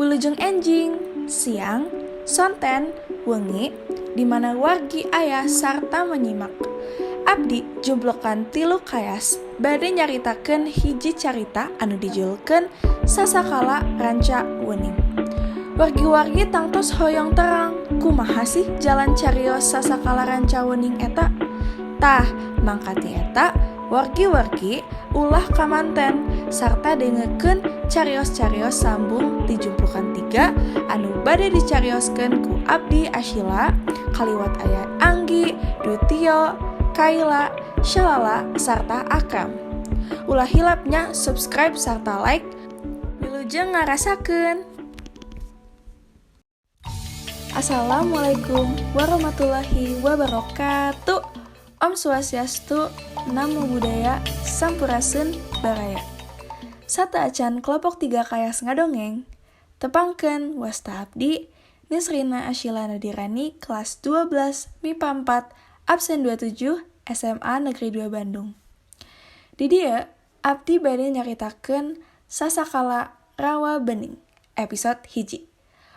Wilujeng enjing, siang, sonten, wengi, di mana wargi ayah sarta menyimak. Abdi jublokan tilu kayas, bade nyaritakeun hiji carita anu dijulkeun sasakala ranca wening. Wargi-wargi tangtos hoyong terang, kumaha sih jalan carios sasakala ranca wening eta? Tah, mangkati eta, wargi-wargi ulah kamanten sarta dengekeun carios-carios sambung dijumpukan 3 anu bade dicarioskeun ku Abdi Asyila kaliwat aya Anggi, Dutio, Kaila, Shalala, sarta Akam. Ulah hilapnya subscribe sarta like. Wilujeng ngarasakeun. Assalamualaikum warahmatullahi wabarakatuh. Om Swastiastu, Namo Buddhaya, Sampurasun Baraya. Sata acan kelompok 3 kayas ngadongeng. Tepangkeun wasta abdi Nisrina Asyila Nadirani kelas 12 MIPA 4 absen 27 SMA Negeri 2 Bandung. Di dia abdi bade nyaritakeun sasakala rawa bening episode hiji.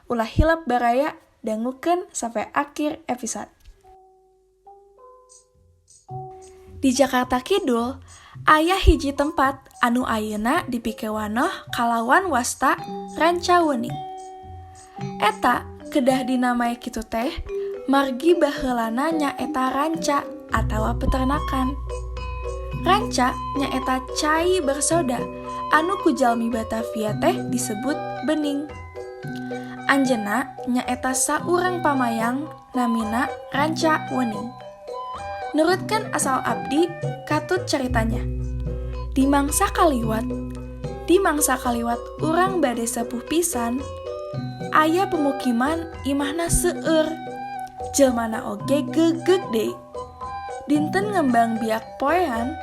Ulah hilap baraya dangukeun sampai akhir episode. Di Jakarta Kidul, aya hiji tempat anu ayeuna dipikewanoh kalawan wasta ranca wening. Eta kedah dinamai kitu teh, margi baheulana nyaeta ranca atawa peternakan. Ranca nyaeta cai bersoda anu ku jalmi Batavia teh disebut bening. Anjeunna nyaeta saurang pamayang namina ranca wening. Nurutkeun asal abdi katut ceritanya. Di mangsa kaliwat urang bade sepuh pisan, aya pemukiman imahna seueur. Jelmana oge geugeg deui. Dinten ngembang biak poean,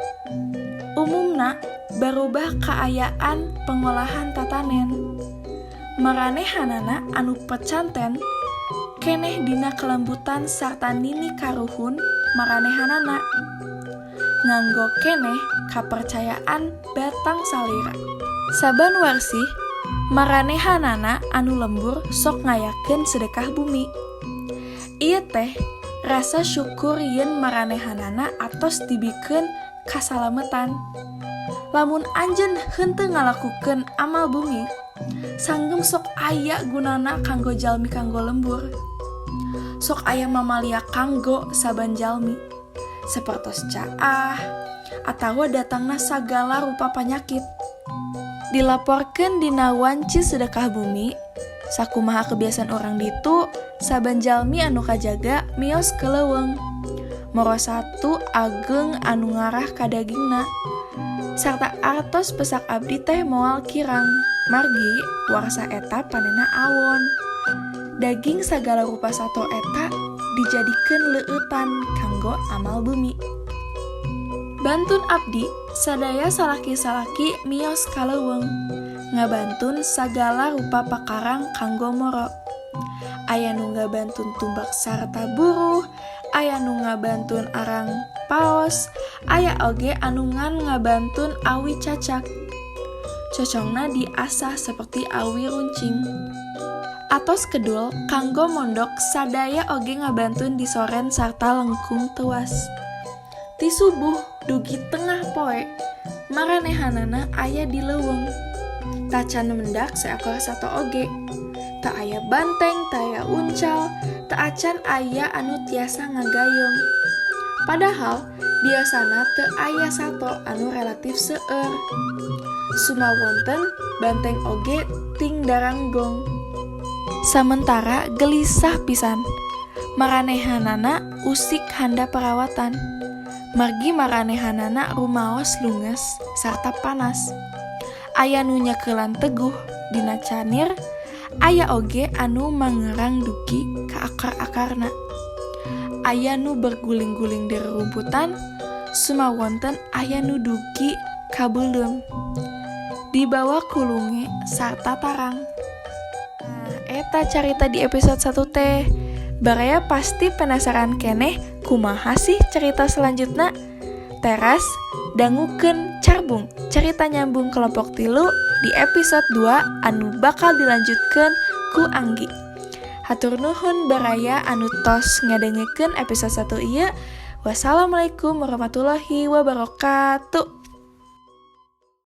umumna barubah kaayaan pengolahan tatanen. Maranehanana anu pecanten keneh dina kelembutan sarta nini karuhun maranehanana. Nganggo keneh kapercayaan batang salira. Saban warsih maranehanana anu lembur sok ngayakeun sedekah bumi. Ieu teh rasa syukur yen maranehanana atos dibikeun kasalametan. Lamun anjeun henteu ngalakukeun amal bumi, sanggem sok aya gunana kanggo jalmi kanggo lembur. Sok aya mamalia kanggo saban jalmi, sapertos caah atawa datangna sagala rupa panyakit. Dilaporkeun dina wanci sedekah bumi, sakumaha kebiasaan orang ditu, saban jalmi anu kajaga mios keleuweung. Moro satu ageng anu ngarah ka dagingna. Sarta artos pesak abdi teh moal kirang, margi warsa eta panena awon. Daging sagala rupa sato eta dijadikeun leueutan kanggo amal bumi. Bantun abdi sadaya salaki-salaki mios kaleuweung, ngabantun sagala rupa pakarang kanggo moro. Aya nu ngabantun tumbak sarta buruh, aya nu ngabantun arang paos, aya oge anu ngan ngabantun awi cacak. Cocongna diasah seperti awi runcing. Atos kedul kanggo mondok sadaya oge ngabantun disoren sarta lengkung tewas. Ti subuh dugi tengah poe maranehanana aya di leuweung. Tacan mendak seekor sato oge. Tak aya banteng, tak aya uncal, tak acan aya anu tiasa ngagayung. Padahal biasana teu aya sato anu relatif seueur. Sumawonten banteng oge ting daranggong. Samentara gelisah pisan, maranehanana usik handa perawatan. Margi maranehanana rumaos lunges sarta panas. Aya nu nyekelan teguh dina canir, aya oge anu mangerang dugi ka akar-akarna. Aya nu berguling-guling di rerumputan, sumawonten aya nu dugi ka beuleum. Di bawah kulunge sarta tarang. Eta carita di episode 1 teh. Baraya pasti penasaran keneh kumaha sih cerita selanjutnya. Teras dangukeun carbung cerita nyambung kelompok 3 di episode 2 anu bakal dilanjutkan ku Anggi. Hatur nuhun baraya anu tos ngadengekeun episode 1 ieu. Wassalamualaikum warahmatullahi wabarakatuh.